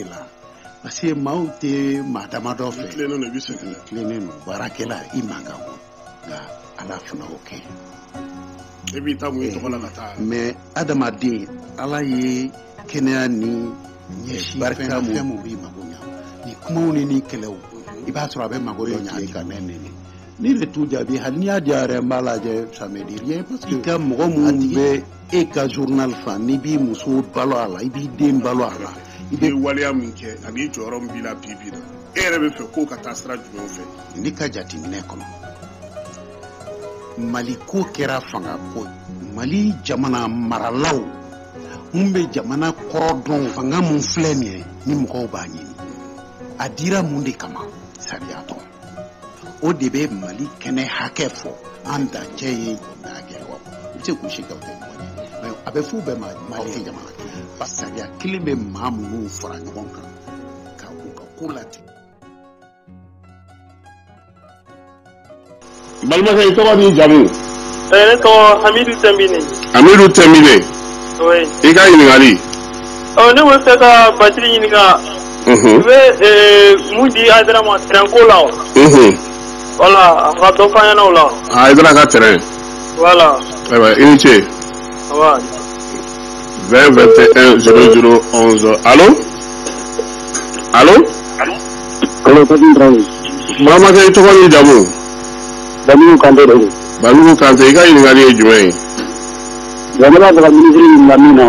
de la parce que maaw tɛ maa damadɔ fɛ tilennen don baarakɛla i man kan o nka ala fana o kɛ mais adamaden ala ye kɛnɛya ni ɲɛsi barika fɛn mun b'i mago ɲa ni kumaw ni kɛlɛw i b'a sɔrɔ a bɛ mago dɔ ɲa ka mɛn nene ni bɛ t'u jaabi hali n'i y'a di a yɛrɛ n b'a lajɛ ça me dit rien parce que i ka mɔgɔ minnu bɛ e ka journal fan n'i b'i muso balo a la i b'i den balo a la i bɛ waleya min kɛ ani jɔyɔrɔ min b'i la bi na e yɛrɛ bɛ fɛ k'o ka taa sira jumɛn fɛ ne ka jateminɛ kɔnɔ Mali ko kɛra fanga ko Mali jamana maralaw mun bɛ jamana kɔrɔ dɔn fanga mun filɛ nin ye ni mɔgɔw b'a ɲini a dira mun de kama sariya tɔ o de bɛ Mali kɛnɛ hakɛ fɔ an da cɛ ye hakɛ wa u tɛ k'u si ka kɛ mais a bɛ f'u bɛɛ ma Mali tɛ jamana parce que sariya kelen bɛ maa minnu fara ɲɔgɔn kan ka u ka ko latigɛ. Balimakɛ i tɔgɔ ni jamu? Ne tɔgɔ Hamidu Tɛnbine. Hamidu Tɛnbine. Oui. I ka ɲininkali? Ne bɛ fɛ ka Basiri ɲininka. I bɛ mun di Aidara ma terrain ko la o? Voilà, a ka dɔ f'an ɲɛna o la. Aidara ka terrain. Voilà. Ayiwa i ni ce. Ça va. 20 21 00 11. Allô? Allô? Allô, Kadi Ibrahim. Balimakɛ i tɔgɔ ni jamu? Balugu Kante de don. Balugu Kante i ka ɲininkali ye jumɛn ye? Jamana bɛ ka ministre ɲininka min na.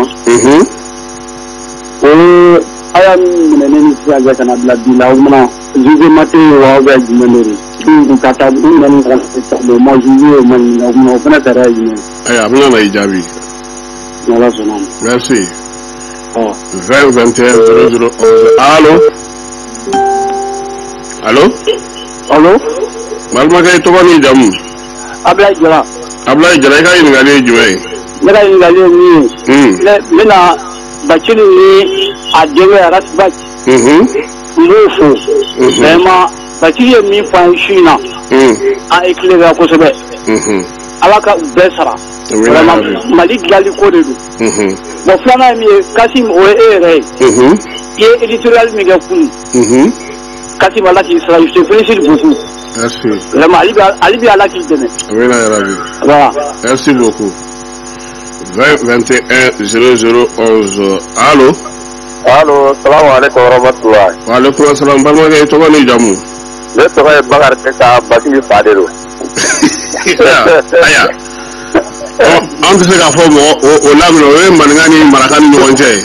O ye a y'a minɛ ne ni sisan cɛ ka na bila bi la o mana jugement tɛ yen wa ou bien jumɛn de don? Ka taa u minɛ ni ka ma juge o ma ɲininka o mana o fana sariya ye jumɛn ye? Ayiwa a bɛna na i jaabi. N'Ala sɔnna ma. Merci. 20 21 00 11. Allô? Allô? Allô? Balimakɛ i tɔgɔ ni jamu? Ablaye Jara. Ablaye Jara i ka ɲininkali ye jumɛn ye? Ne ka ɲininkali ye min ye. N bɛna Bacili ni a denkɛ Arasibac. N b'o fo. Vraiment Bacili ye min fɔ an ye su in na. An éclairé kosɛbɛ. Ala ka u bɛɛ sara. Vraiment Mali dilanli ko de don. Bon filanan ye min ye Kasim o ye e yɛrɛ ye. I ye éditorial min kɛ kunun. Kasim Ala k'i sara je te félicite beaucoup. Merci. Vraiment Ali bi Ala k'i dɛmɛ. Amina ya Rabbi. Voilà. Merci beaucoup. 20 21 00 11. Allô? Allô, salamu alaikum warahmatullahi. Wa alaikum assalam. Balimakɛ i tɔgɔ ni jamu? Ne tɔgɔ ye Bakari Keta Basili Fade don. Aya. An tɛ se k'a fɔ mɔgɔ o lamɛn o ye maninka ni maraka ni ɲɔgɔn cɛ ye.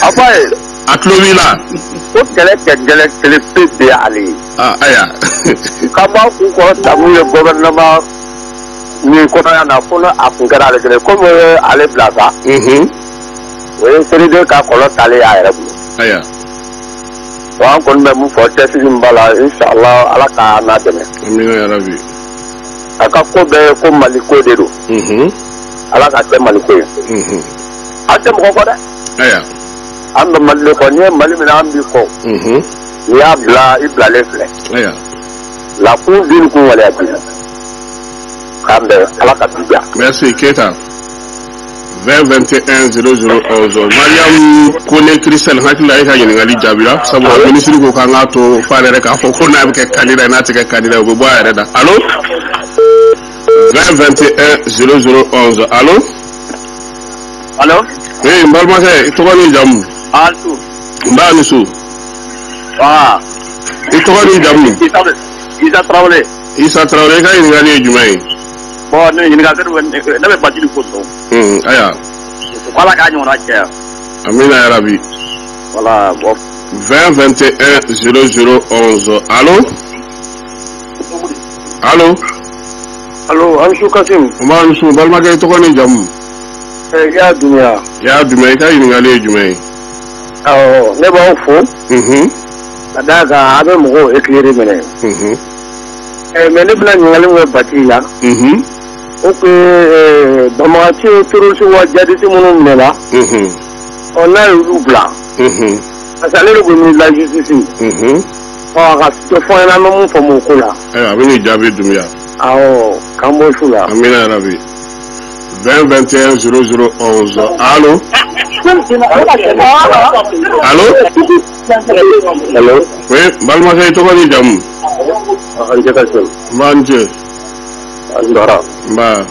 A fɔ a ye. A tulo b'i la. Ko kɛlɛ kɛ gɛlɛn kɛlɛ pe de ye ale ye. Aya. K'an b'a kun kɔrɔ ta mun ye gouvernement nin kɔnɔya na fo a kun kɛra ale kelen komi o ye ale bila sa. O ye CNDD ka kɔlɔn talen y'a yɛrɛ bolo. Aya. Bon an kɔni bɛ mun fɔ cɛsiri min b'a la inshallah Ala k'a n'a dɛmɛ. Amina ya Rabbi. A ka ko bɛɛ ye ko Mali ko de don. Ala ka kɛ Mali ko ye. An tɛ mɔgɔ kɔ dɛ. Aya. An bɛ Mali de kɔ n'i ye Mali minɛ an b'i kɔ. N'i y'a bila i bilalen filɛ. Aya. La kun bin kun waleya bi. K'an bɛn Ala ka bi diya. Merci Keita. 20 21 00 11. Mariam Kone Christelle hakili la e ka ɲininkali jaabira sabu ministre ko k'an k'a to f'ale yɛrɛ k'a fɔ ko n'a bɛ kɛ candidat n'a tɛ kɛ candidat o bɛ bɔ a yɛrɛ da. Allô? 20 21 00 11. Allô? Allô? Ee n balimakɛ i tɔgɔ ni jamu? Altu. N b'a ni so. I tɔgɔ ni jamu? Isa Traoré. Isa Traoré i ka ɲininkali ye jumɛn ye? Bon ne ɲininkali ne bɛ Basili ko dɔn. Aya. Ala k'a ɲɔgɔnna caya. Amina ya Rabbi. Voilà bon. 20 21 00 11. Allô? Allô? Allô, Ansu Kasim. N b'a ni so balimakɛ i tɔgɔ ni jamu? Y'a Dunya. Y'a Dunya i ka ɲininkali ye jumɛn ye? Awɔ ne b'aw fo. Ka d'a kan a bɛ mɔgɔw éclairer minɛ. Mais ne bɛna ɲininkali min kɛ Basili la. O tun ye banbagaci terroriste wa djihadiste minnu minɛna. N'a ye olu bila. Parce que ale de ko ministre de la justice. A ka dɔ fɔ an ɲɛna an bɛ mun faamu o ko la. A bɛ n'i jaabi Dunya. Awɔ k'an bɔ su la. Amina ya Rabbi. 20 21 00 11. Allô? Allô? Hello. Oui, balma kay to ko ni jam. Anje ka sen. Manje. Andara. Ba.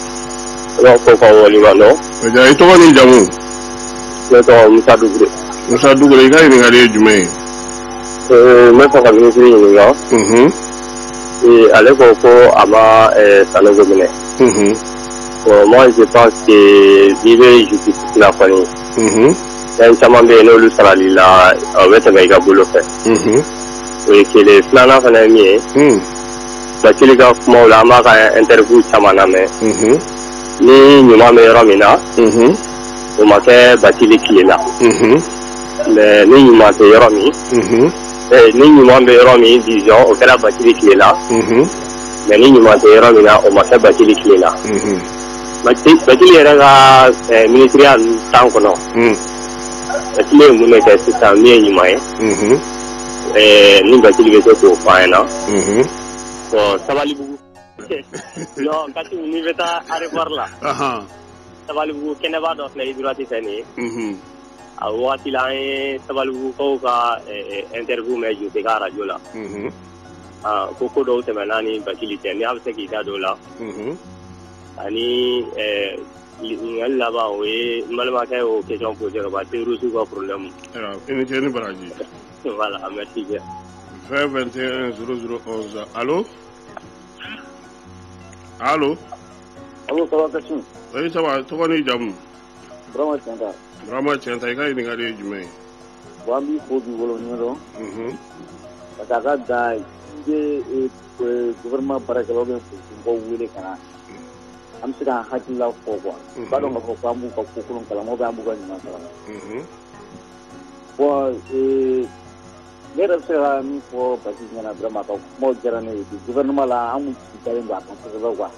Wa ko ko wali wano. Ja to ko ni jamu. Ne to Musa Dugre. Musa Dugre kay ni ngale jume. Me ko ka ni ni nga. Ale ko ama sanogo mine. Bon, moi je pense que vivre justice la famille. Un chaman be no lu sarali la wete ga bolo fe. Oui, que les plans fana mi ba kili ga kuma la ma ka interview chaman na me. Ni nyuma me yoro mina. O ma ke ba kili kilena. Mais ni nyuma te yoro mi. Ni nyuma be yoro mi disons o kala ba kili kilena. Mais ni nyuma te yoro mina o ma ke ba kili kilena. Bakili yɛrɛ ka ministeriya tan kɔnɔ bakili ye mun de kɛ sisan min ye ɲuman ye ni bakili bɛ se k'o fɔ an ɲɛna bon Sabalibugu non Kati n'i bɛ taa aéroport la Sabalibugu kɛnɛba dɔ filɛ i droite fɛ nin ye a wagati la an ye Sabalibugukaw ka interview mɛn Jose ka radio la ko dɔw tɛmɛna ni bakili cɛ ni a bɛ se k'i da don o la ani ɲininkali laban o ye n balimakɛ y'o question posé ka ban terroriste ka problème. I ni ce ni baraji. Voilà, merci bien. 20 21 0011. Allô? Allô? Allô, ça va Kassim? Oui, ça va. Tɔgɔ ni jamu? Burama Tiɲɛta. Burama Tiɲɛta, i ka ɲininkali ye jumɛn ye? Bon, an b'i fo k'i wolo ɲɔdɔn. Parce que a ka da i bɛ gouvernement baarakɛlaw bɛ mɔgɔw wele ka na. An bɛ se k'an hakilila fɔ quoi. B'a dɔn k'a fɔ k'an b'u ka ko kolon kalama ou bien an b'u ka ɲuman kalama. Bon, ne yɛrɛ bɛ se ka min fɔ Basi ɲɛna vraiment ka kumaw diyara ne ye. Gouvernement la an kun sigidalen don a kan kosɛbɛ quoi.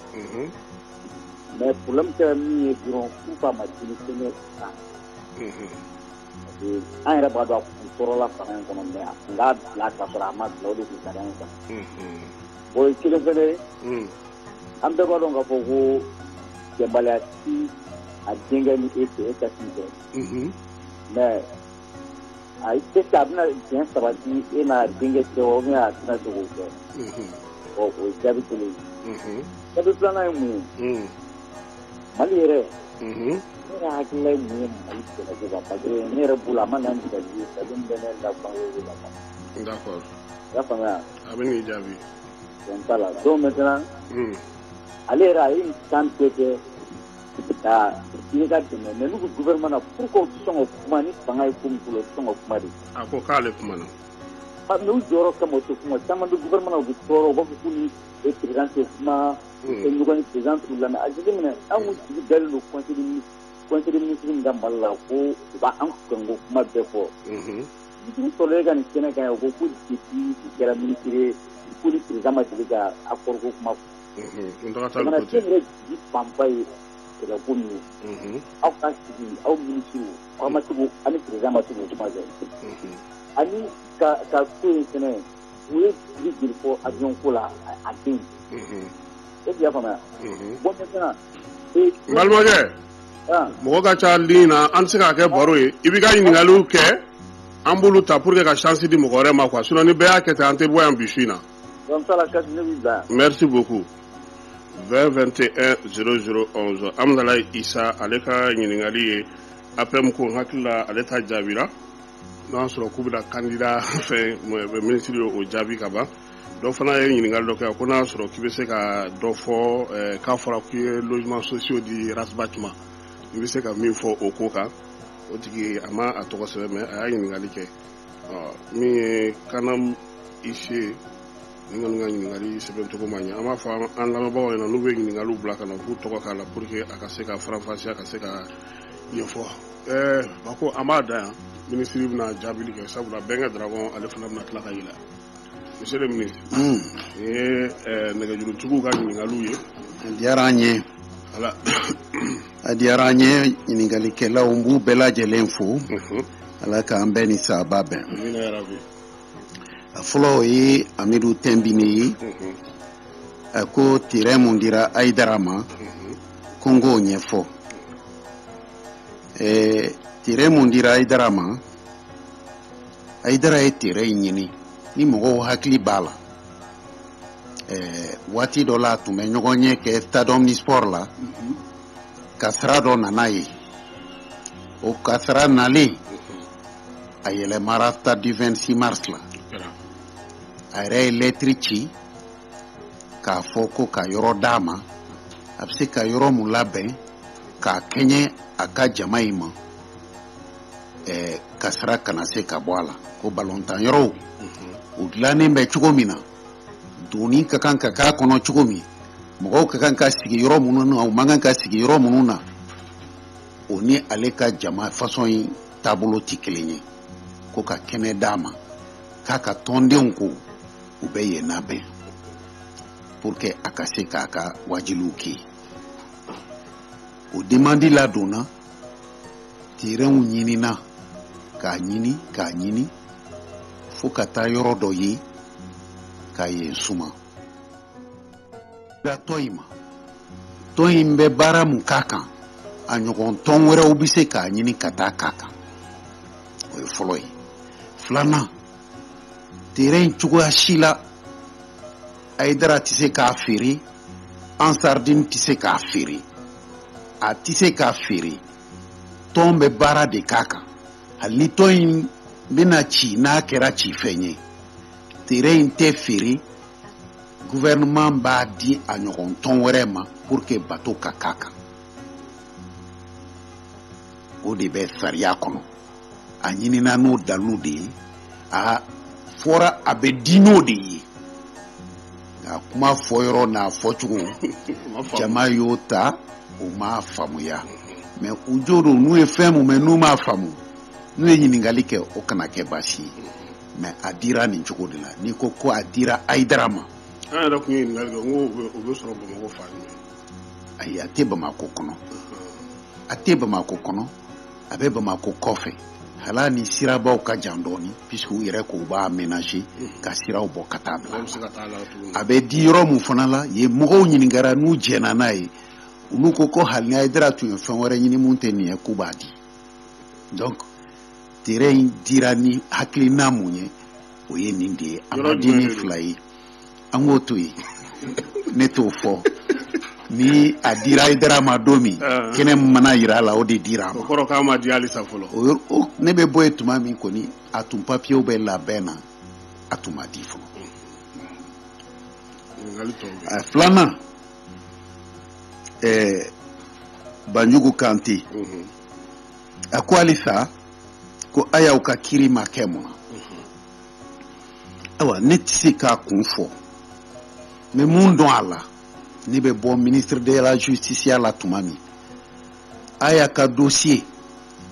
Mais problème kɛra min ye dɔrɔn k'u k'a ma démissionner sisan. Parce que an yɛrɛ b'a dɔn a kun tɔɔrɔla fanga in kɔnɔ mais a kun k'a bila ka sɔrɔ a ma bila o de kun ka d'an ye quoi. Bon, o ye kelen fɛnɛ ye. An bɛɛ b'a dɔn k'a fɔ ko bɛnbaliya ti a denkɛ ni e fɛ e ka sin fɛ mais a est-ce que a bɛna bɛn sabati e n'a denkɛ cɛ wa ou bien a tɛna se k'o kɛ o ye jaabi kelen ye. Jaabi filanan ye mun ye Mali yɛrɛ ne yɛrɛ hakilila ye mun ye Mali kɛlɛko kan parce que ne yɛrɛ bolo a ma na ni daji ye daji min bɛ ne la bange la quoi. D'accord. I y'a faamuya. A bɛ n'i jaabi. Donc voilà donc maintenant ale yɛrɛ a ye nin kan bɛɛ kɛ ka i ka dɛmɛ mais n'u ko gouvernement na pourquoi u tɛ sɔn ka kuma ni fanga ye ko min bolo u tɛ sɔn ka kuma de. A ko k'ale kumana. Mais u jɔyɔrɔ kama u tɛ kuma caman bɛ gouvernement na u bɛ tɔɔrɔ u b'a fɔ k'u ni président tɛ kuma ɲɔgɔn ni président t'u lamɛn a jateminɛ an kun sigi dalen don conseil des ministres min ka Mali la ko u b'an kɔnko kuma bɛɛ fɔ. Ministre sɔrɔlen ka nin kɛnɛ kan yan u ko ko depuis u kɛra ministre ye ko ni président ma deli ka accord ko kuma fɔ. Jamana den yɛrɛ jigi fanba ye kɛlɛko min ye aw ka sigi aw ministres aw ma se k'o ani président ma se k'o kuma kɛ ani ka ko in fɛnɛ u ye jigi jeli fɔ avion ko la a den e y'a faamuya bon maintenant n balimakɛ mɔgɔ ka ca ligne na an tɛ se k'a kɛ baro ye i b'i ka ɲininkaliw kɛ an b'olu ta pour que ka chance di mɔgɔ wɛrɛ ma quoi sinon ni bɛɛ y'a kɛ ten an tɛ bɔ yan bi su in na. Merci beaucoup. 20 21 0011 Amdala Isa ale ka ɲininkali ye APM ko hakili la ale ta jaabira n'o y'a sɔrɔ k'u bɛna candidat fɛn ministre o jaabi ka ban dɔ fana ye ɲininkali dɔ kɛ ko n'a y'a sɔrɔ k'i bɛ se ka dɔ fɔ k'a fɔra k'i ye logements sociaux di Rasbach ma i bɛ se ka min fɔ o ko kan o tigi a ma a tɔgɔ sɛbɛn mais a y'a ɲininkali kɛ min ye Kanam Ise ni kɔni ka ɲininkali sɛbɛn cogo ma ɲɛ an b'a fɔ an lamɛnbagaw ɲɛna n'u bɛ ɲininkaliw bila ka na k'u tɔgɔ k'a la pour que a ka se ka faranfasiya ka se ka ɲɛfɔ ba ko an b'a da yan minisiri bɛna jaabili kɛ sabula Bɛnkɛ Daragon ale fana bɛna tila ka yɛlɛ monsieur le ministre nin ye nɛgɛjurutigiw ka ɲininkaliw ye a diyara an ye a diyara an ye ɲininkalikɛlaw n b'u bɛɛ lajɛlen fo ala k'an bɛɛ ni sababa bɛn a fɔlɔ o ye Amidu Tɛnbini ye a ko terrain mun dira Ayidara ma ko n k'o ɲɛfɔ tere mun dira Aidara ma Aidara ye tere ɲini ni mɔgɔw hakili b'a la waati dɔ la tun bɛ ɲɔgɔn ye kɛ stade omnisport la ka sira dɔ nana ye o ka sira nalen a yɛlɛmara stade du 26 mars la a yɛrɛ ye lettre ci k'a fɔ ko ka yɔrɔ d'a ma a bɛ se ka yɔrɔ mun labɛn k'a kɛɲɛ a ka jama in ma ka sira kana se ka bɔ a la ko balontan yɔrɔw o dilannen bɛ cogo min na doni ka kan ka k'a kɔnɔ cogo min mɔgɔw ka kan ka sigi yɔrɔ minnu na u man kan ka sigi yɔrɔ minnu na o ni ale ka jama façon in taabolo tɛ kelen ye ko ka kɛnɛ d'a ma k'a ka tɔndenw ko u bɛ yen labɛn pour que a ka se k'a ka wajiliw kɛ o demandi ladonna terrainw ɲinina k'a ɲini fo ka taa yɔrɔ dɔ ye k'a yen suma tɔn in ma tɔn in bɛ baara mun k'a kan a ɲɔgɔn tɔn wɛrɛw bɛ se k'a ɲini ka taa k'a kan o ye fɔlɔ ye filanan terrain cogoya si la Aidara tɛ se k'a feere Ansardine tɛ se k'a feere a tɛ se k'a feere tɔn bɛ baara de k'a kan hali ni tɔn in bɛna ci n'a kɛra ci fɛn ye terrain in tɛ feere gouvernement b'a di a ɲɔgɔn tɔn wɛrɛ ma pour que bateau ka k'a kan o de bɛ sariya kɔnɔ a ɲinina n'o dalilu de ye a fɔra a bɛ di n'o de ye a kuma fɔ yɔrɔ n'a fɔcogo jama y'o ta o m'a faamuya mais u jo don n'u ye fɛn mun mɛn n'u m'a faamu n'u ye ɲininkali kɛ o kana kɛ baasi ye mais a dira nin cogo de la n'i ko ko a dira Aidara ma an yɛrɛ kun ye ɲininkali kɛ n ko o bɛ sɔrɔ Bamakɔ fan jumɛn ayi a tɛ Bamakɔ kɔnɔ a tɛ Bamakɔ kɔnɔ a bɛ Bamakɔ kɔfɛ hala ni sirabaw ka jan dɔɔni puisque u yɛrɛ k'u b'a aménager ka siraw bɔ ka taa bila a bɛ di yɔrɔ mun fana la ye mɔgɔw ɲininkara n'u jɛna n'a ye olu ko hali ni Aidara tun ye fɛn wɛrɛ ɲini mun tɛ nin ye k'u b'a di donc terrain in dira ni hakilina mun ye o ye nin de ye a ma di ni fila ye an k'o to yen ne t'o fɔ ni a dira Aidara ma don min kɛnɛ mana yira a la o de dira a ma o kɔrɔ k'a ma di halisa fɔlɔ ne bɛ bɔ yen tuma min kɔni a tun papiyew bɛ labɛn na a tun ma di fɔlɔ filanan Banjugu Kante a ko halisa ko a y'aw ka kiri ma kɛ mun na awa ne tɛ se k'a kun fɔ mais mun dɔn a la ne bɛ bɔ ministre de la justice la tuma min a y'a ka dossier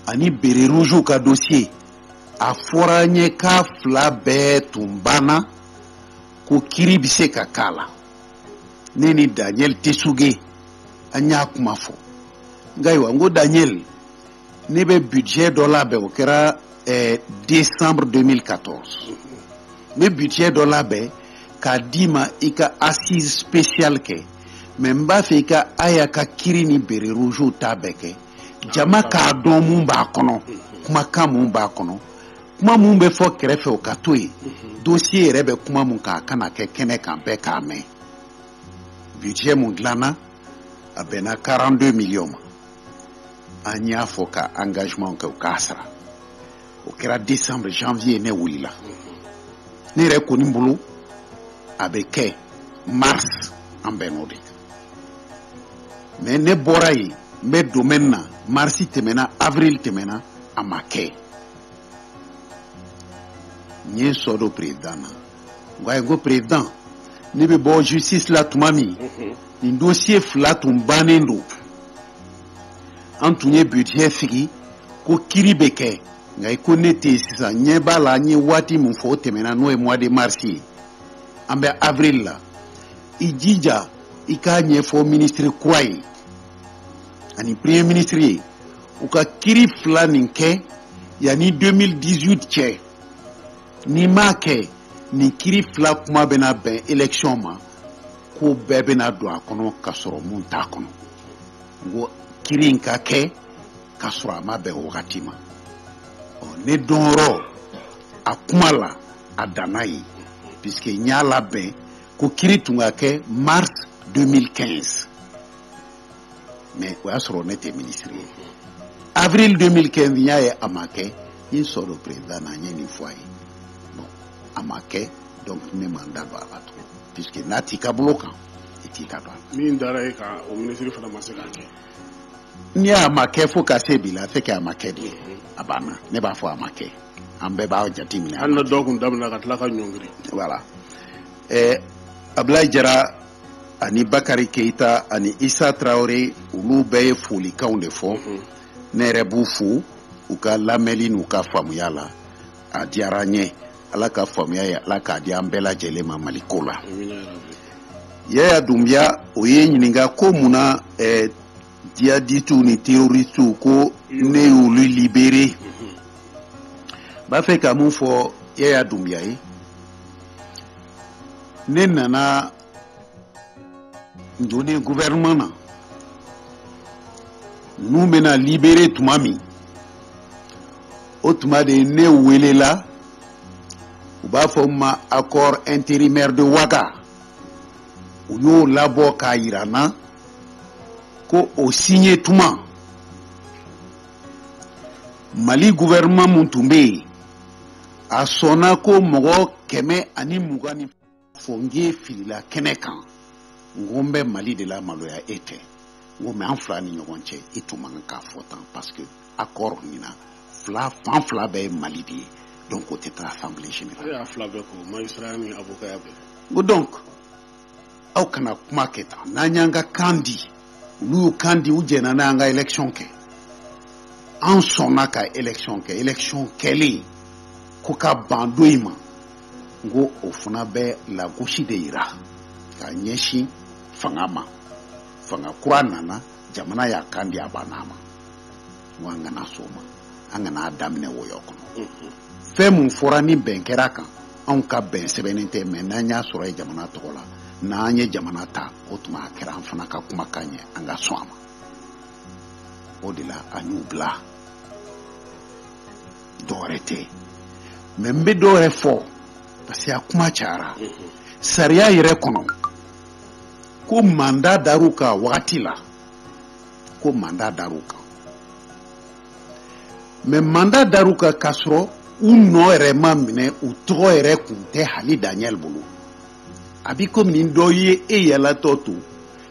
ani bere rouge ka dossier a fɔra n ye k'a fila bɛɛ tun banna ko kiri bɛ se ka k'a la ne ni Daniel Tesuge an y'a kuma fɔ nka ayiwa n ko Daniel ne bɛ budget dɔ labɛn o kɛra décembre 2014 ne budget dɔ labɛn k'a d'i ma i ka assise spéciale kɛ mais n b'a fɛ i ka aya ka kiri ni bere rouge ta bɛɛ kɛ jama k'a dɔn mun b'a kɔnɔ kumakan mun b'a kɔnɔ kuma mun bɛ fɔ kɛrɛfɛ o ka to yen dossier yɛrɛ bɛ kuma mun kan a kana kɛ kɛnɛ kan bɛɛ k'a mɛn budget mun dilanna a bɛnna 42 millions ma an y'a fɔ ka engagement kɛ o k'a sara o kɛra décembre janvier ne wulila ne yɛrɛ kɔni bolo a bɛ kɛ mars an bɛn n'o de kan mais ne bɔra yen n bɛ domaine na mars tɛmɛna avril tɛmɛna a ma kɛ n ye sɔ do président na n ko président ne bɛ bɔ justice la tuma min nin dossier fila tun bannen don an tun ye budget sigi ko kiri bɛ kɛ nka i ko ne tɛ yen sisan ɲɛ b'a la n ye waati min fɔ o tɛmɛna n'o ye mois de mars ye an bɛ avril la i jija i k'a ɲɛfɔ ministre kura ye ani premier ministre ye u ka kiri fila nin kɛ yanni 2018 cɛ n'i m'a kɛ nin kiri fila kuma bɛna bɛn élection ma ko bɛɛ bɛna don a kɔnɔ ka sɔrɔ mun t'a kɔnɔ n ko kiri in ka kɛ k'a sɔrɔ a ma bɛn wagati ma ne dɔnyɔrɔ a kuma la a danna ye puisque n y'a labɛn ko kiri tun ka kɛ mars 2015 mais o y'a sɔrɔ ne tɛ ministre ye avril 2015 n y'a ye a ma kɛ n ye sɔrɔ président na n ye nin fɔ a ye bon a ma kɛ donc ne ma n da don a la tugun puisque n'a t'i ka bolo kan i t'i da don a la. min dara e kan o ministre fana ma se k'a kɛ. N'i y'a ma kɛ fo ka se bi la c'est que a ma kɛ de ye a banna ne b'a fɔ a ma kɛ an bɛɛ b'a jateminɛ. hali na dɔw kun daminɛ ka tila ka ɲɔngiri. voilà Ablaye Jara ani Bakari Keita ani Issa Traoré olu bɛɛ ye folikanw de fɔ ne yɛrɛ b'u fo u ka lamɛnli n'u ka faamuya la a diyara n ye ala ka faamuya ye ala k'a di an bɛɛ lajɛlen ma Mali ko la. Yaya Dunbiya o ye ɲininka ko munna djihadistes ni terroristes ko ne y'olu libéré b'a fɛ ka mun fɔ Yaya Dunbiya ye ne nana donner gouvernement na n'u bɛna libéré tuma min o tuma de ne welela u b'a fɔ ma accord intérimaire de Ouaga u y'o labɔ k'a yira n na ko o signé tuma Mali gouvernement mun tun bɛ yen a sɔnna ko mɔgɔ 120 fo n ye filila kɛnɛ kan n ko n bɛ Mali de la maloya e tɛ n ko mais an fila ni ɲɔgɔn cɛ e tun man kan k'a fɔ tan parce que accord nin na fan fila bɛɛ ye Mali de ye donc o tɛ taa assemblée générale. e y'a fila bɛɛ ko magistrat ni avocat bɛɛ. n ko donc aw kana kuma kɛ tan n'an y'an ka kan di olu y'u kan di u jɛnna n'an ka élection kɛ an sɔnna ka élection kɛ élection kɛlen ko ka ban don in ma n ko o fana bɛ lagosi de yira ka ɲɛsin fanga ma fanga kura nana jamana y'a kan di a banna ma n ko an kana so ma an kana daminɛ wɔyɔ kɔnɔ fɛn mun fɔra ni bɛn kɛra kan anw ka bɛn sɛbɛnnen tɛ mais n'an y'a sɔrɔ ye jamana tɔgɔ la n'an ye jamana ta o tuma a kɛra an fana ka kumakan ye an ka sɔn a ma o de la an y'u bila dɔwɛrɛ tɛ mais n bɛ dɔwɛrɛ fɔ parce que a kuma cayara sariya yɛrɛ kɔnɔ ko mandat dar'u kan wagati la ko mandat dar'u kan mais mandat dar'u kan k'a sɔrɔ u nɔ yɛrɛ ma minɛ u tɔgɔ yɛrɛ kun tɛ hali Daniel bolo a bi komi ni dɔ ye e yɛlɛtɔ to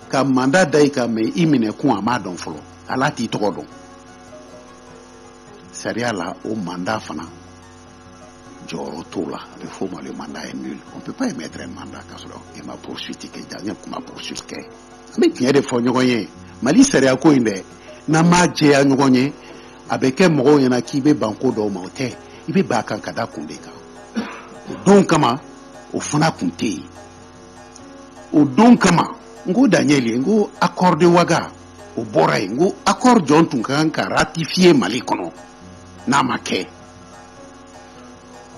ka mandat da i kan mais i minɛ kun a m'a dɔn fɔlɔ ala t'i tɔgɔ dɔn sariya la o mandat fana jɔyɔrɔ t'o la a bɛ f'o ma le mandat est nul on peut pas émettre un mandat k'a sɔrɔ e ma poursuite kɛ Daniel kun ma poursuite kɛ an bɛ tiɲɛ de fɔ ɲɔgɔn ye Mali sariya ko in dɛ n'an m'a jɛya ɲɔgɔn ye a bɛ kɛ mɔgɔw ɲɛna k'i bɛ ban ko dɔw ma o tɛ i bɛ ban a kan ka da kun de kan o don kama o fana kun tɛ yen o don kama n ko Daniel ye n ko accord de Ouaga o bɔra yen n ko accord jɔn tun ka kan ka ratifier Mali kɔnɔ n'a ma kɛ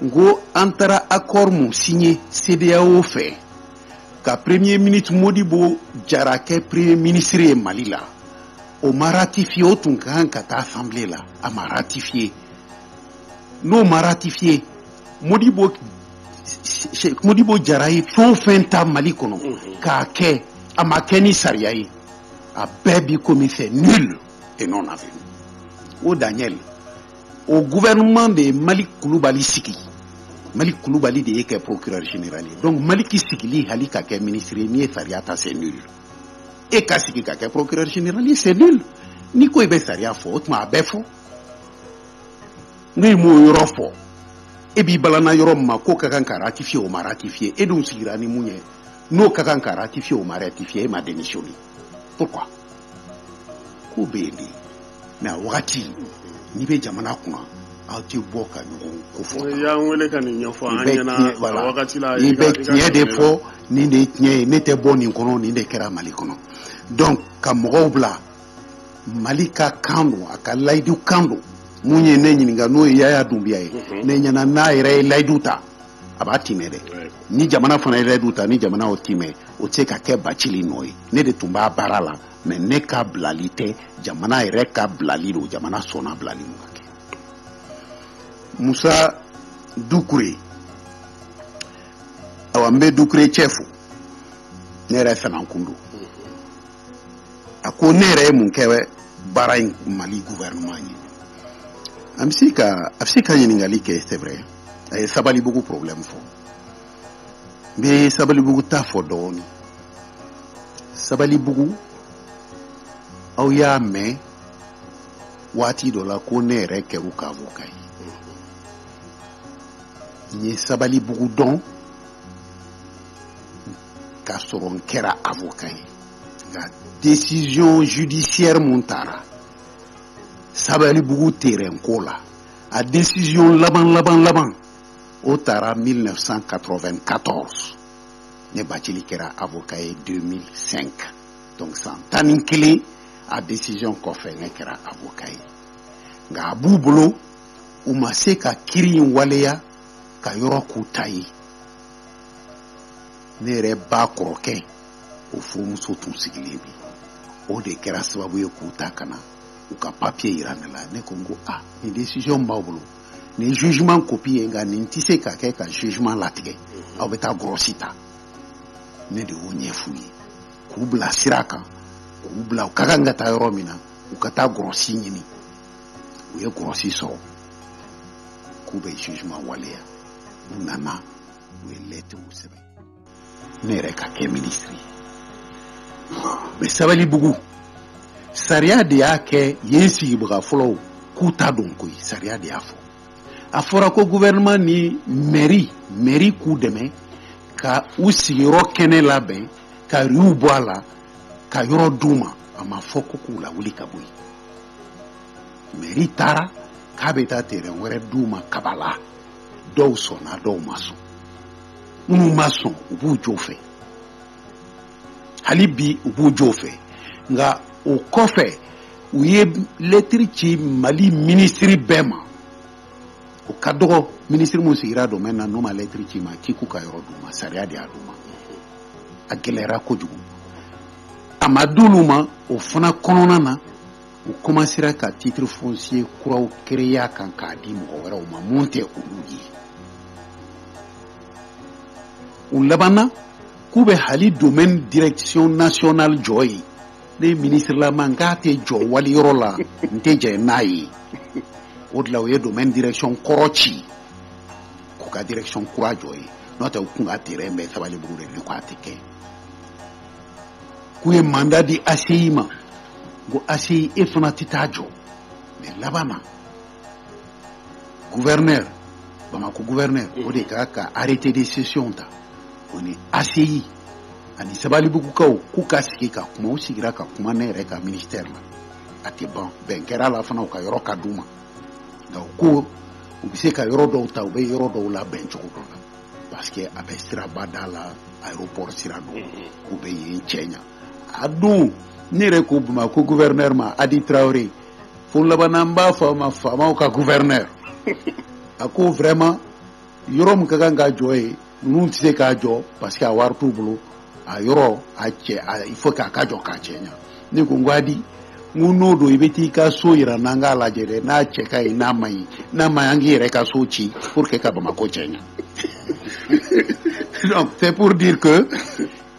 n ko an taara accord mun signé CEDEAO fɛ ka premier ministre Modibo Jara kɛ premier ministre ye Mali la o ma ratifié o tun ka kan ka taa assemblée la a ma ratifié n'o ma ratifié Modibo Jara ye fɛn o fɛn ta Mali kɔnɔ k'a kɛ a ma kɛ ni sariya ye a bɛɛ bi komi c'est nul et non avenu o Daniel o gouvernement de Mali Kulubali sigi Mali Kulubali de ye kɛ procureur général ye donc Mali ki sigili hali ka kɛ ministre ye n'i ye sariya ta c'est nul e ka sigi ka kɛ procureur général ye c'est nul n'i ko i bɛ sariya fɔ o tuma a bɛɛ fɔ n'o m'o yɔrɔ fɔ e b'i balana yɔrɔ min ma k'o ka kan ka ratifier o ma ratifier e dun sigira ni mun ye n'o ka kan ka ratifier o ma ratifier e ma démissionner pourquoi ko bɛ yen de mais a wagati n'i bɛ jamana kunna aw tɛ bɔ ka ɲɔgɔn ko fɔ i y'an wele ka nin ɲɛfɔ an ɲɛna a wagati la i bɛ tiɲɛ de fɔ nin de ye tiɲɛ ye ne tɛ bɔ nin kɔnɔ nin de kɛra Mali kɔnɔ donc ka mɔgɔw bila Mali ka kan don a ka layidu kan don mun ye ne ɲininka n'o ye Yaya Dunbiya ye ne ɲɛna n'a yɛrɛ ye layidu ta a b'a timɛ dɛ ni jamana fana yɛrɛ d'u ta ni jamana o timɛ o tɛ se ka kɛ Bacili nɔ ye ne de tun b'a baara la mais ne ka bilali tɛ jamana yɛrɛ ka bilali don jamana sɔnna bilali min ka kɛ Musa Dukure awa n bɛ Dukure cɛ fo ne yɛrɛ fɛnankun don a ko ne yɛrɛ ye mun kɛ baara in Mali gouvernement ye a bɛ se ka ɲininkali kɛ c'est vrai a ye Sabalibugu problème fɔ n bɛ Sabalibugu ta fɔ dɔɔni Sabalibugu aw y'a mɛn waati dɔ la ko ne yɛrɛ kɛr'u ka avocat ye n ye Sabalibugu dɔn k'a sɔrɔ n kɛra avocat ye nka décision judiciaire mun taara Sabalibugu terrain ko la a décision laban o taara 1994 ne Bacili kɛra avocat ye 2005 donc san 11 a décision kɔfɛ ne kɛra avocat ye nka a b'u bolo u ma se ka kiiri in waleya ka yɔrɔ k'u ta ye ne yɛrɛ ba kɔrɔkɛ o furumuso tun sigilen bi o de kɛra sababu ye k'u ta kana u ka papier yira ne la ne ko n ko ni décision b'aw bolo ni jugement copie ye nka nin tɛ se ka kɛ ka jugement latigɛ aw bɛ taa grɔsi ta ne de y'o ɲɛf'u ye k'u bila sira kan k'u bila u ka kan ka taa yɔrɔ min na u ka taa grɔsi ɲini u ye grɔsi sɔrɔ k'u bɛ jugement waleya u nana u ye lettre sɛbɛn ne yɛrɛ ka kɛ ministre ye mais Sabalibugu sariya de y'a kɛ yen sigibaga fɔlɔw k'u ta dɔn koyi sariya de y'a fɔ a fɔra ko gouvernement ni mairie k'u dɛmɛ ka u sigiyɔrɔ kɛnɛ labɛn ka riw bɔ a la ka yɔrɔ d'u ma a ma fɔ ko k'u lawuli ka bɔ yen mairie taara k'a bɛ taa terrain wɛrɛ d'u ma Kabala dɔw sɔnna dɔw ma sɔn minnu ma sɔn u b'u jɔ fɛ hali bi u b'u jɔ fɛ nka o kɔfɛ u ye lettre ci Mali ministre bɛɛ ma o ka dɔgɔ ministre mun sigira domaine na n'o ma lettre ci ma k'i k'u ka yɔrɔ d'u ma sariya de y'a d'u ma a gɛlɛyara kojugu a ma d'olu ma o fana kɔnɔna na u commencera ka titre foncier kuraw créer kan k'a di mɔgɔ wɛrɛw ma mun tɛ olu ye u labanna k'u bɛ hali domaine direction nationale jɔ ye ne ministre lama n k'a tɛ jɔ wali yɔrɔ la n tɛ jɛ n'a ye o de la u ye domaine direction kɔrɔ ci k'u ka direction kura jɔ ye n'o tɛ u kun ka terrain bɛɛ Sabalibugu de ne ko a tɛ kɛ k'u ye mandat di ACI ma ko ACI e fana tɛ taa jɔ mais laban na gouverneur Bamako gouverneur o de ka arrêté de session ta o ni ACI ani Sabalibugukaw k'u ka sigi ka kuma u sigira ka kuma ne yɛrɛ ka ministère la a tɛ ban bɛn kɛra la fana u ka yɔrɔ ka d'u ma nka u ko u bɛ se ka yɔrɔ dɔw ta u bɛ yɔrɔ dɔw labɛn cogo dɔ la parce que a bɛ siraba da la aéroport sira dɔn u bɛ yen cɛɲa a don ne yɛrɛ ko Bamako gouverneur ma Adi Traoré fo laban n b'a fɔ a ma faamaw ka gouverneur a ko vraiment yɔrɔ min ka kan ka jɔ ye ninnu tɛ se k'a jɔ parce que a wari t'u bolo a yɔrɔ il faut k'a ka jɔ k'a cɛ ɲa ne ko n ko Adi n ko n'o don i bɛ t'i ka so yira n'an k'a lajɛ dɛ n'a cɛ ka ɲi n'a ma ɲi n'a ma ɲi an k'i yɛrɛ ka so ci pour que ka Bamako cɛ ɲa donc c'est pour dire que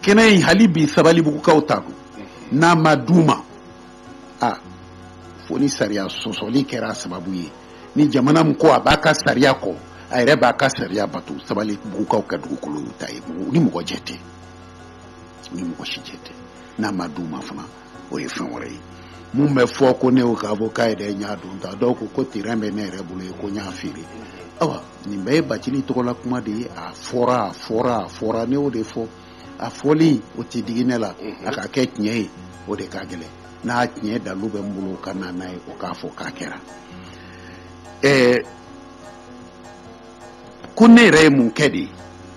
kɛnɛ in hali bi Sabalibugukaw ta don n'a ma d'u ma fo ni sariya sɔsɔli kɛra sababu ye ni jamana min ko a b'a ka sariya kɔ a yɛrɛ b'a ka sariya bato Sabalibugukaw ka dugukolo y'u ta ye ni mɔgɔ jɛ tɛ ni mɔgɔ si jɛ tɛ n'a ma d'u ma fana o ye fɛn wɛrɛ ye mun bɛ fɔ ko ne y'o ka avocat ye dɛ n y'a don ta dɔw ko terrain bɛ ne yɛrɛ bolo ye ko n y'a feere awa nin bɛɛ ye Bacili tɔgɔla kuma de ye a fɔra ne y'o de fɔ a fɔli o tɛ digi ne la a ka kɛ tiɲɛ ye o de ka gɛlɛn n'a tiɲɛ dalu bɛ n bolo ka na n'a ye o k'a fɔ k'a kɛra ko ne yɛrɛ ye mun kɛ de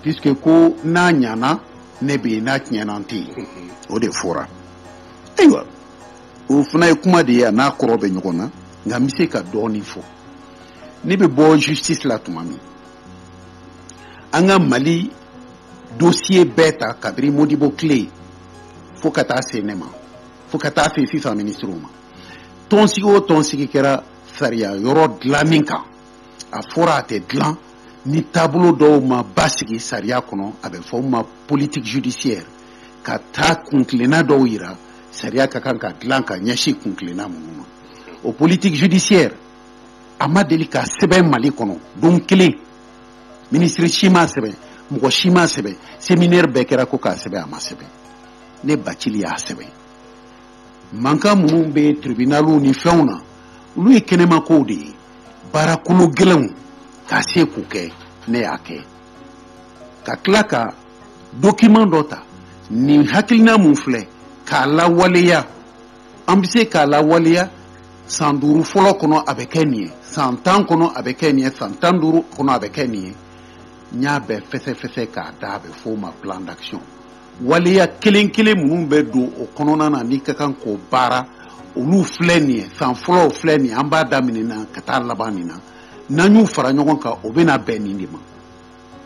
puisque ko n'a ɲana ne bɛ yen n'a tiɲɛna n tɛ yen o de fɔra ayiwa o fana ye kuma de ye a n'a kɔrɔ bɛ ɲɔgɔn na nka n bɛ se ka dɔɔnin fɔ ne bɛ bɔ justice la tuma min anga Mali dossier beta kabri Modibo clé faut ka ta senema faut ka ta fe FIFA ministre ma tonsigi kera sariya yoro dlaminka a fora te dlan ni tableau do ma basigi sariya kono abe fo ma politique judiciaire ka ta kunklena do ira sariya ka kan ka dlan ka nyashi kunklena mu o politique judiciaire ama delika sebe Mali kono donc clé ministre Chima sebe mugo Chima sebe séminaire bekera ko ka sebe ama sebe ne Bathily ya sebe manka munun be tribunalu ni fɛnw olu ye kɛnɛma kow de ye baarakolo gɛlɛnw ka se k'u kɛ ne y'a kɛ ka tila ka document dɔ ta nin hakilina mun filɛ k'a lawaleya an bɛ se k'a lawaleya san 5 fɔlɔ kɔnɔ a bɛ kɛ nin ye san 10 kɔnɔ a bɛ kɛ nin ye san 15 kɔnɔ a bɛ kɛ nin ye n y'a bɛɛ fɛsɛfɛsɛ k'a da a bɛ f'o ma plan d'action waleya kelen minnu bɛ don o kɔnɔna na n'i ka kan k'o baara olu filɛ nin ye san fɔlɔ filɛ nin ye an b'a daminɛ na ka taa laban nin na n'an y'u fara ɲɔgɔn kan o bɛna bɛn nin de ma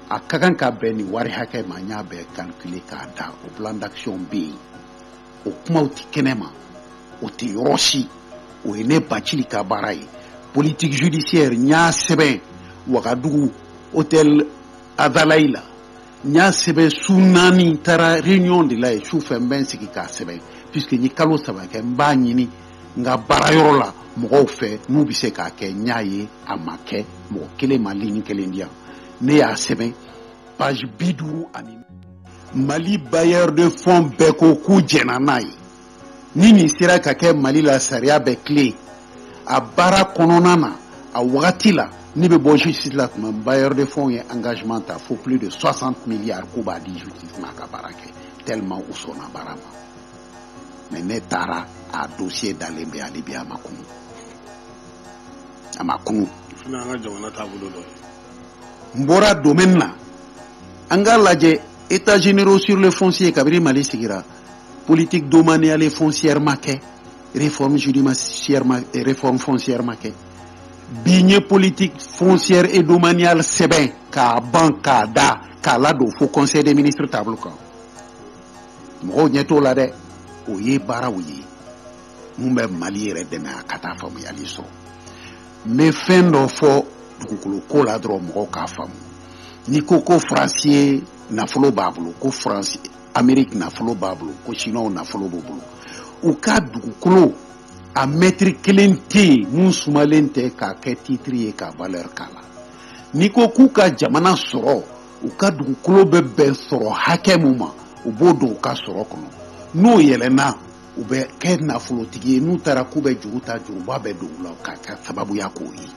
a ka kan ka bɛn nin wari hakɛ ma n y'a bɛɛ calculer k'a da o plan d'action bɛ yen o kumaw tɛ kɛnɛ ma o tɛ yɔrɔ si o ye ne Bathily ka baara ye politique judiciaire n y'a sɛbɛn Wagadugu hôtel Azalaï la n y'a sɛbɛn su 4 taara réunion de la ye su fɛ n bɛ n sigi k'a sɛbɛn puisque n ye kalo 3 kɛ n b'a ɲini n ka baarayɔrɔ la mɔgɔw fɛ n'u bɛ se k'a kɛ n y'a ye a ma kɛ mɔgɔ kelen ma ligne kelen di yan ne y'a sɛbɛn page 50 Mali bailleur de fonds bɛɛ ko k'u jɛnna n'a ye ni nin sera ka kɛ Mali la sariya bɛ clé a baara kɔnɔna na a wagati la ne bɛ bɔ justice la tuma bailleur de fonds ye engagement ta faut plus de 60 milliards k'u b'a di justice ma ka baara kɛ tellement u sɔnna baara ma mais ne taara a dossier dalen bɛ ale bi a ma kunu n bɔra domaine na an k'a lajɛ états généraux sur le foncier kabiri Mali sigira politique domaniale foncière ma kɛ réforme judiciaire ma réforme foncière ma kɛ bi n ye politique foncière et domaniale sɛbɛn k'a ban k'a da k'a ladon fo conseil des ministres tableau kan mɔgɔw ɲɛ t'o la dɛ o ye baaraw ye mun bɛ Mali yɛrɛ dɛmɛ a ka taa faamuyali sɔrɔ n bɛ fɛn dɔ fɔ dugukolo ko la dɔrɔn mɔgɔw k'a faamu ni ko faransi nafolo b'a bolo ko faransi Amérique nafolo b'a bolo ko Chinois nafolo b'u bolo u ka dugukolo a mètre kelen tɛ yen mun sumalen tɛ k'a kɛ titre ye ka valeur k'a la n'i ko k'u ka jamana sɔrɔ u ka dugukolo bɛ bɛn sɔrɔ hakɛ mun ma u b'o don u ka sɔrɔ kɔnɔ n'o yɛlɛnna u bɛ kɛ nafolotigi ye n'u taara k'u bɛ juru ta juruba bɛ don u la k'a kɛ sababuya k'o ye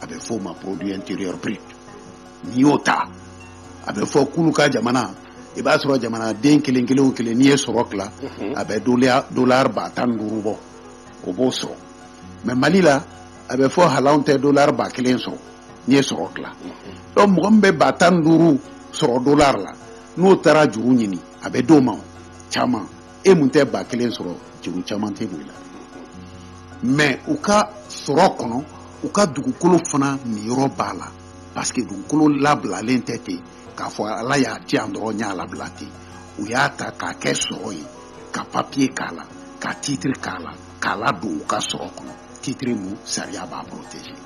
a bɛ fɔ o ma produit intérieur brut n'i y'o ta a bɛ fɔ k'olu ka jamana i b'a sɔrɔ jamanaden kelen n'i ye sɔrɔ tila a bɛ dollar 15 bɔ o b'o sɔrɔ mais Mali la a bɛ fɔ hali anw tɛ dollar 1000 sɔrɔ n'i ye sɔrɔ tila donc mɔgɔ min bɛ 15 sɔrɔ dollar la n'o taara juru ɲini a bɛ d'o ma caman e mun tɛ 1000 sɔrɔ juru caman tɛ bɔ i la mais u ka sɔrɔ kɔnɔ u ka dugukolo fana niyɔrɔ b'a la parce que dugukolo labilalen tɛ ten k'a fɔ ala y'a di yan dɔrɔn y'a labila ten u y'a ta k'a kɛ sɔrɔ ye ka papier k'a la ka titre k'a la k'a ladon u ka sɔrɔ kɔnɔ titre mun sariya b'a protéger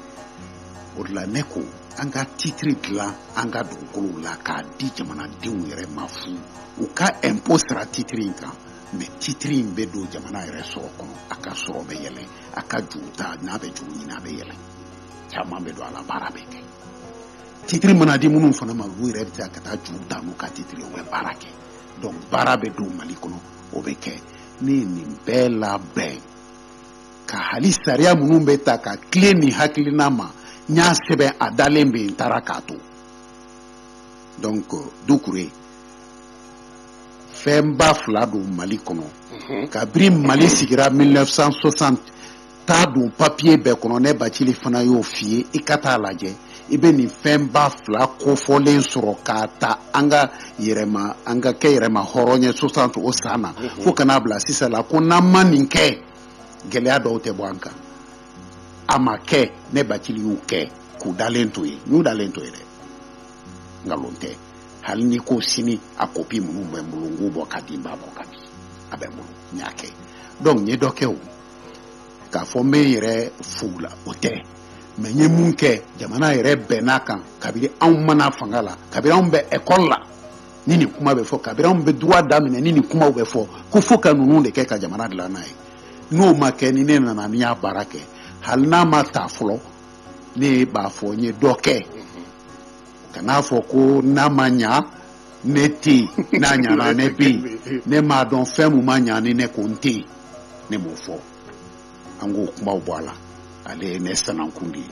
o de la ne ko an ka titre dilan an ka dugukolo la k'a di jamanadenw yɛrɛ ma fu u ka impôt sara titre in kan mais titre in bɛ don jamana yɛrɛ sɔrɔ kɔnɔ a ka sɔrɔ bɛ yɛlɛ a ka juru ta n'a bɛ juru ɲini a bɛ yɛlɛ caman bɛ don a la baara bɛ kɛ titre mana di minnu fana ma olu yɛrɛ bɛ se ka taa juru ta n'u ka titre u bɛ baara kɛ donc baara bɛ don Mali kɔnɔ o bɛ kɛ ne ye nin bɛɛ labɛn ka hali sariya minnu bɛ ta ka tilen nin hakilina ma n y'a sɛbɛn a dalen bɛ yen n taara k'a to donc Doucouré fɛnba 2 don Mali kɔnɔ kabiri Mali sigira 1960 t'a don papier bɛɛ kɔnɔ ne Bathily fana y'o f'i ye i ka taa lajɛ i bɛ nin fɛnba 2 kofɔlen sɔrɔ k'a ta an ka kɛ yɛrɛma hɔrɔn ye 60 o san na fo kana bila sisan la ko n'an ma nin kɛ gɛlɛya dɔw tɛ bɔ an kan a ma kɛ ne Bathily y'u kɛ k'u dalen to yen n y'u dalen to yen dɛ ngalonte hal ni ko sini akopi munu mbulungu bo kadimba bo kabi abemulu nyake donc nye dokew ka fo me yere fula ote me nye munke jamana yere benaka kabiri an mana fangala kabiri an be école la nini kuma be fo kabiri an be droit damine nini kuma be fo ko fo ka nunu de ke ka jamana de la nay no make ni ne na ni barake hal na ma ta flo ne ba fo nye doke kana fo ko na manya neti na nya na ne bi ne ma don femu manya ni ne konti ne mo fo ango kuma ubwala ale ne sanankundi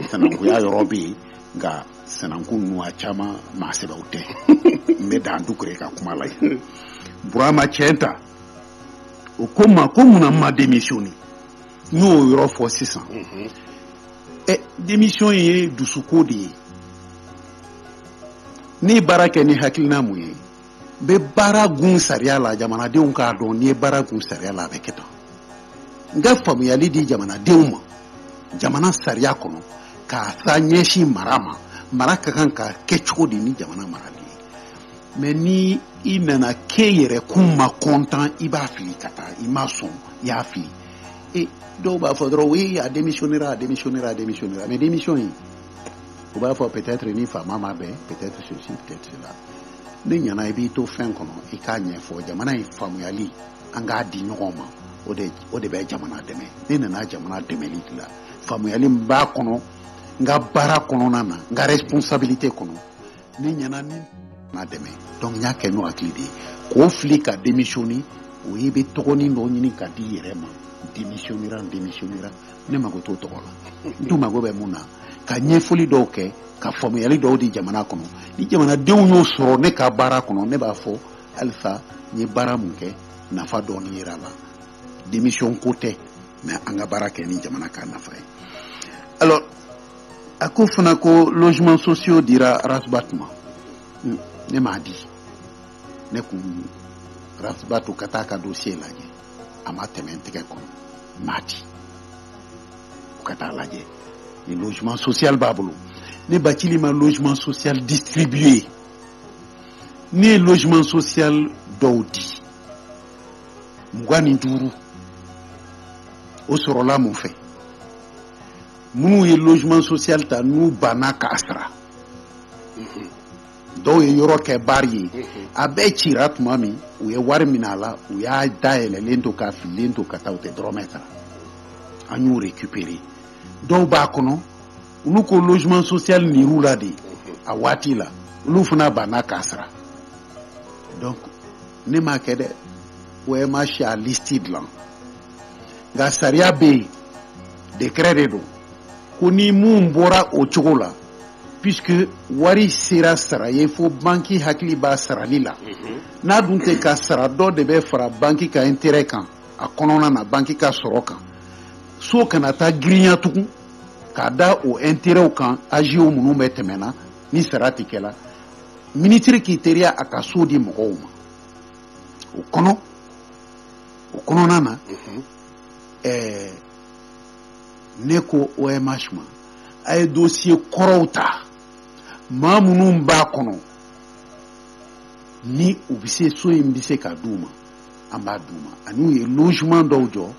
sananku ya yorobi ga sananku nuwa chama maseba ute me dandu kure ka kuma lai burama chenta okoma komuna ma démissioni no yoro fo 600 démission ye dusuko de ni barake ni hakilina muye be bara gun sariya la jamana de un ka don ni bara gun sariya la be keto nga famu yali di jamana de uma jamana sariya kono ka sa nyeshi maraka kan ka kecho di ni jamana marali mais ni inana keyere kuma content iba fili kata ima son ya fi et do ba faudra oui a démissionnera mais démission on va faire peut-être ni femme ma be peut-être ceci peut-être cela ni nyana ibi to fen kono e ka nye fo jamana e famu yali anga di nyoma o de be jamana deme ni na jamana deme litla famu yali mba kono nga bara kono nana nga responsabilité kono ni nyana ni na deme donc nya ke no aklidi ko flika démissioni o yebe tokoni ndo nyini ka di yerema démissionnera ne mago to tokola ndu mago be muna ka nyefoli do ke ka fomu yali do di jamana kono ni jamana de unyo soro ne ka bara kono ne ba fo alfa ni bara munke na fa do ni rala démission côté mais anga bara ke ni jamana ka na fa alors akofuna ko logement sociaux dira rasbatma ne ma di ne ku rasbatu kataka dossier laje ama temente kono mati kata laje ni logement social babulu ni bâtiment ma logement social distribué ni logement social daudi mugani duru o sorola mo fe munu ye logement social ta nu banaka asra do ye yoro ke bari abe chirat mami u ye war minala u ya daele lento ka filento kata te drometra anyu récupérer do ba kono unu ko logement social ni rula de awati la ulu funa banaka asra donc ne ma kede we ma sha listed lan ga saria be décret de do koni mumbora o chogola puisque wari sera sara ye fo banki hakli ba sara lila na dunte ka sara do de be fara banki ka intérêt kan a konona na banki ka soroka so kana ta grinya tuku kada o intérêt kan agio munu metemena ni sara tikela ministre ki teria aka so di mo o kono nana neko OMHma ay dossier korota mamunu ba kono ni ubise so imbise ka duma amba duma anu ye logement dojo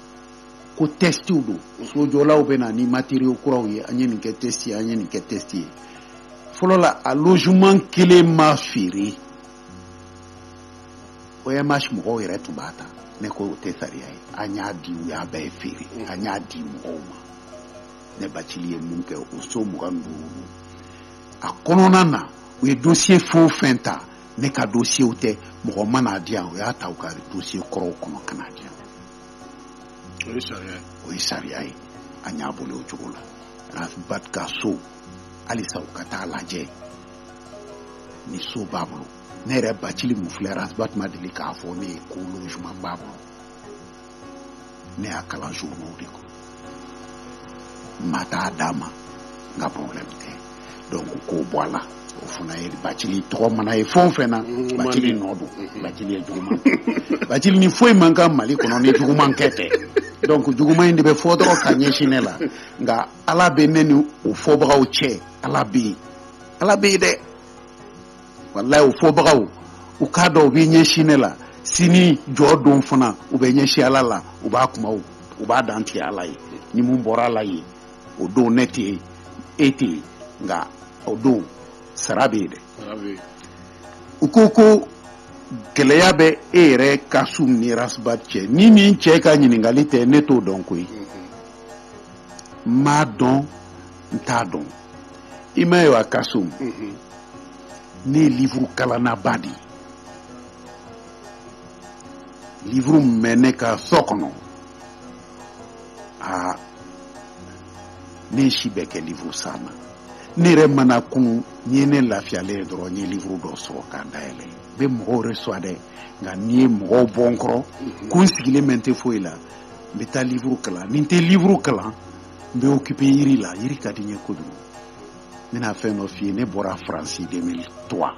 ko testi udo so jola obena ni matériel kuraw ye anyeni ke testi folola a logement kele ma firi OMH mo yere tubata neko tesari ay anya di ya ba firi anya di mo ne bachiliye munke uso mugandu a konona na we dossier fo fenta ne ka dossier ote mo mana dia o ya ta ka dossier koro kono kanadia o isaria anya bole o chokola ras bat ka so ali sa ukata laje ni so bablo ne re bachili mu fleras bat ma deli ka fo ne ko logement bablo ne akala journaux de ko mata dama nga problème te donc ko boala o funa e bachili to mana e fon fena bachili nodu bachili e juguma bachili ni foi manga mali kono ne juguma nkete donc juguma indi be fodo kanye chinela nga ala be neni o fobra o che ala be de wallahi o fɔbagaw u k'a dɔn u bɛ ɲɛsin ne la sini jɔ don fana u bɛ ɲɛsin ala la u b'a kumaw u b'a dan tigɛ ala ye ni mun bɔra ala ye o don ne tɛ yen e tɛ yen nka o don sara bɛ yen dɛ u ko ko gɛlɛya bɛ e yɛrɛ Kasum ni Rasba cɛ ni min cɛ ka ɲininkali tɛ ne t'o dɔn koyi n m'a dɔn n t'a dɔn i ma ye wa Kasum ne ye livre kalannaba de ye livre min bɛ ne ka so kɔnɔ ne si bɛ kɛ livre san na ne yɛrɛ mana kun n'i ye ne lafiyalen ye dɔrɔn n ye livre dɔ sɔrɔ k'a dayɛlɛ n bɛ mɔgɔw reçoit dɛ nka n'i ye mɔgɔw bɔ n kɔrɔ ko n sigilen bɛ n tɛ foyi la n bɛ taa livre kalan ni n tɛ livre kalan n bɛ occupé yiri la yiri ka di n ye kojugu n bɛna fɛn dɔ f'i ye ne bɔra Faransi 2003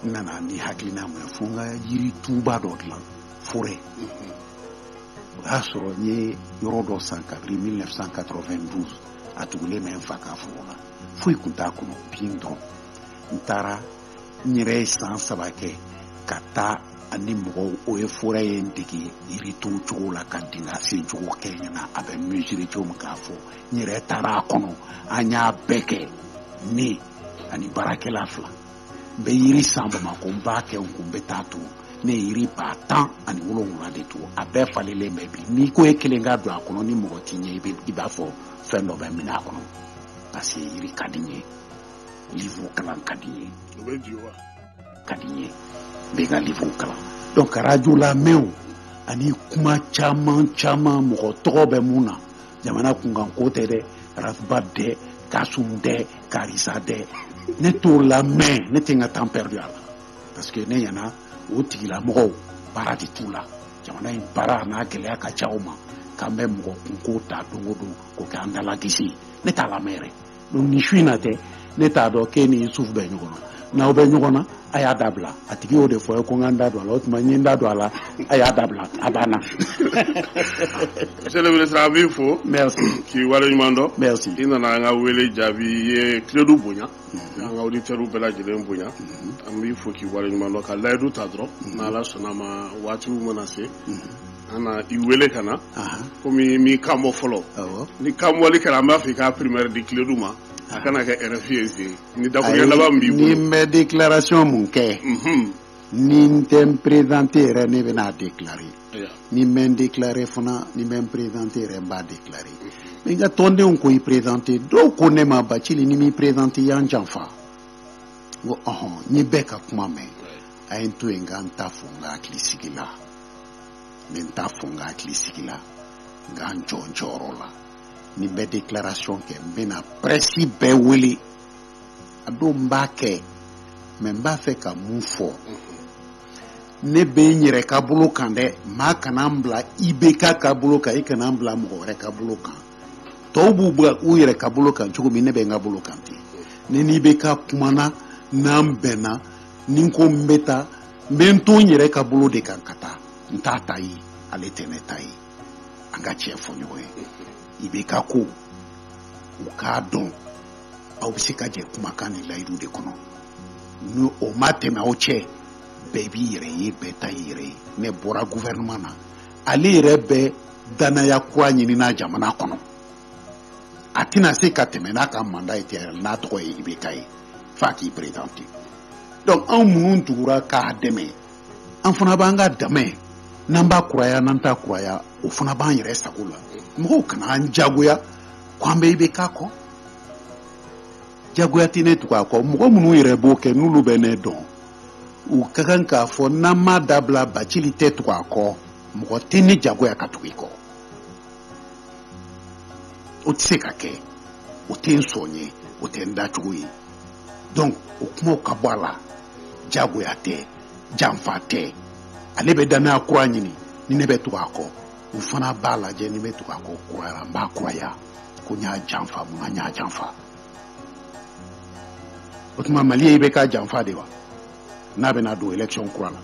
n nana ni hakilina min ye fo n ka yiri tuba dɔ dilan forêt o y'a sɔrɔ n ye yɔrɔ dɔ san kabiri 1992 a tugulen bɛ n fa ka foro la foyi tun t'a kɔnɔ bin dɔrɔn n taara n yɛrɛ ye san 3 kɛ ka taa ani mɔgɔw o ye forêt ye n dege yiri turu cogo la ka dingɛ sen cogo kɛ ɲɛna a bɛ mesurer cogo min k'a fɔ n yɛrɛ taara a kɔnɔ an y'a bɛɛ kɛ ne ani baarakɛla 2 n bɛ yiri san Bamakɔ n b'a kɛ n kun n bɛ taa turu ne ye yiri 10,7 de turu a bɛɛ falenlen bɛ bi n'i ko e kelen ka don a kɔnɔ ni mɔgɔ t'i ɲɛ i b'a fɔ fɛn dɔ bɛ minɛ a kɔnɔ parce que yiri ka di n ye livre kalan ka di n ye ka di n ye n bɛ n ka livre kalan donc radio lamɛnw ani kuma caman mɔgɔ tɔgɔ bɛ mun na jamana kunkan ko tɛ dɛ Rasba tɛ Kasum tɛ Karisa tɛ ne t'o lamɛn ne tɛ n ka temps perdu a la parce que ne ɲɛna o tigilamɔgɔw baara de t'u la jamana in baara n'a gɛlɛya ka ca o ma k'an bɛ mɔgɔ kunko ta don o don k'o kɛ an dalakisi ne t'a lamɛn yɛrɛ donc nin su in na tɛ ne t'a dɔn k'e ni Yusufu bɛ ɲɔgɔn na n'aw bɛ ɲɔgɔn na a y'a dabila a tigi y'o de fɔ ye ko n ka n da don a la o tuma n ye n da don a la a y'a dabila a banna. Monsieur le ministre an b'i fo. Merci. K'i waleɲuman dɔn. Merci. I nana an ka wele jaabi i ye Kiledu bonya an ka auditeurs bɛɛ lajɛlen bonya an b'i fo k'i waleɲuman dɔn ka layidu ta dɔrɔn n'Ala sɔnna ma waatiw mana se an na i wele ka na komi m'i kan bɔ fɔlɔ ni kan bɔli kɛra an b'a fɔ i ka primaire di Kiledu ma a kana kɛ RFI ye ni dakuruɲɛ laban min b'i bolo. Ni n bɛ déclaration mun kɛ ni n tɛ n présenter yɛrɛ ne bɛna déclarer ni n bɛ n déclarer fana ni n bɛ n présenter yɛrɛ n b'a déclarer mais n ka tɔndenw ko i présenter dɔw ko ne ma Bacili ni m'i présenter y'an janfa n ko n ye bɛɛ ka kuma mɛn a ye n to yen n ka n ta fɔ n ka hakili sigi la n bɛ n ta fɔ n ka hakili sigi la n ka n jɔ n jɔyɔrɔ la ni bɛ déclaration kɛ n bɛna presse bɛɛ wele a don n b'a kɛ mais n b'a fɛ ka mun fɔ ne bɛ n yɛrɛ ka bolo kan dɛ maa kana n bila IBK ka bolo kan i kana n bila mɔgɔ wɛrɛ ka bolo kan tɔw b'u bila u yɛrɛ ka bolo kan cogo min ne bɛ n ka bolo kan ten ne ni IBK kumana n'an bɛnna ni n ko n bɛ taa n bɛ n to n yɛrɛ ka bolo de kan ka taa n t'a ta ye ale tɛ ne ta ye an ka tiɲɛ fɔ ɲɔgɔn ye IBK ko u k'a dɔn aw bɛ se ka jɛ kumakan ni layidu de kɔnɔ ni o ma tɛmɛ aw cɛ bɛɛ b'i yɛrɛ ye bɛɛ ta y'i yɛrɛ ye ne bɔra gouvernement na ale yɛrɛ bɛ danaya kura ɲini n'a jamana kɔnɔ a tɛna se ka tɛmɛ n'a ka mandat ye tɛ n'a tɔgɔ ye IBK ye f'a k'i présenter donc anw minnu tugura k'a dɛmɛ an fana b'an ka dɛmɛ n'an b'a kuraya n'an t'a kuraya o fana b'an yɛrɛ sago la mɔgɔw kana an jagoya ko an bɛ IBK kɔ jagoya tɛ ne tugu a kɔ mɔgɔ minnu yɛrɛ b'o kɛ n'olu bɛ ne dɔn u ka kan k'a fɔ n'an m'a dabila Bacili tɛ tugu a kɔ mɔgɔ tɛ ne jagoya ka tugu i kɔ o tɛ se ka kɛ o tɛ n sɔn ye o tɛ n dacogo ye donc o kumaw ka bɔ a la jagoya tɛ janfa tɛ ale bɛ danaya kura ɲini ni ne bɛ tugu a kɔ n fana b'a lajɛ ni bɛ tugu a kɔ kuraya n b'a kuraya ko n y'a janfa mun na n y'a janfa o tuma Mali ye IBK janfa de wa n'a bɛna don élection kura la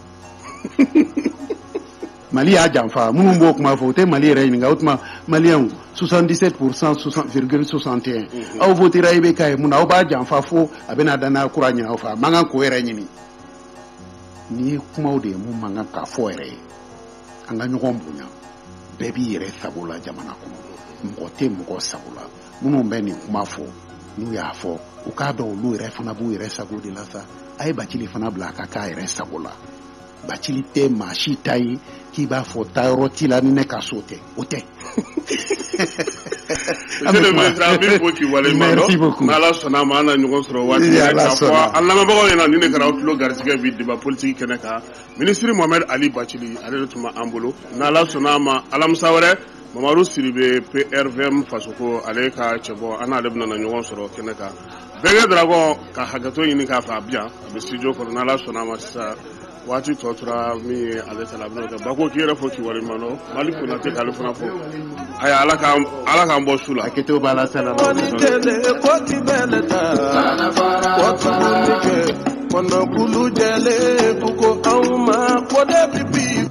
Mali y'a janfa minnu b'o kuma fɔ o tɛ Mali yɛrɛ ɲininka o tuma maliyɛnw 77% 60,61 aw votera IBK ye mun na aw b'a janfa fo a bɛna danaya kura ɲini aw fɛ a man kan k'o yɛrɛ ɲini ni ye kumaw de ye mun man kan k'a fɔ yɛrɛ ye an ka ɲɔgɔn bonya bɛɛ b'i yɛrɛ sago la jamana kɔnɔ mɔgɔ tɛ mɔgɔ sago la minnu bɛ nin kuma fɔ n'u y'a fɔ u k'a dɔn olu yɛrɛ fana b'u yɛrɛ sago de la sa a ye Bacili fana bila a ka k'a yɛrɛ sago la Bacili tɛ maa si ta ye k'i b'a fɔ taayɔrɔ t'i la ni ne ka so tɛ o tɛ. Merci beaucoup. N'Ala sɔnna ma an na ɲɔgɔn sɔrɔ waati k'a fɔ an lamɛnbagaw ɲɛna nin de kɛra tulo garisɛgɛ bi débat politique kɛnɛ kan ministre Mohamed Ali Bacili ale de tun b'an bolo n'Ala sɔnna ma alamisa wɛrɛ Mamadu Sidibe PRVM fasoko ale ka cɛbɔ an n'ale bɛna ɲɔgɔn sɔrɔ kɛnɛ kan Bɛnkɛ Dragon ka hakɛto ɲini k'a fɛ a bi yan a bɛ studio kɔnɔ n'Ala sɔnna ma sisan waati tɔ tora min ye ale ta la a bɛna kɛ Bako k'i yɛrɛ fɔ k'i waleɲuman dɔn Mali Konate k'ale fana fɔ aya ala k'an bɔ su la hakɛto b'a la sala Kulu jɛlen kuko anw ma ko de bibi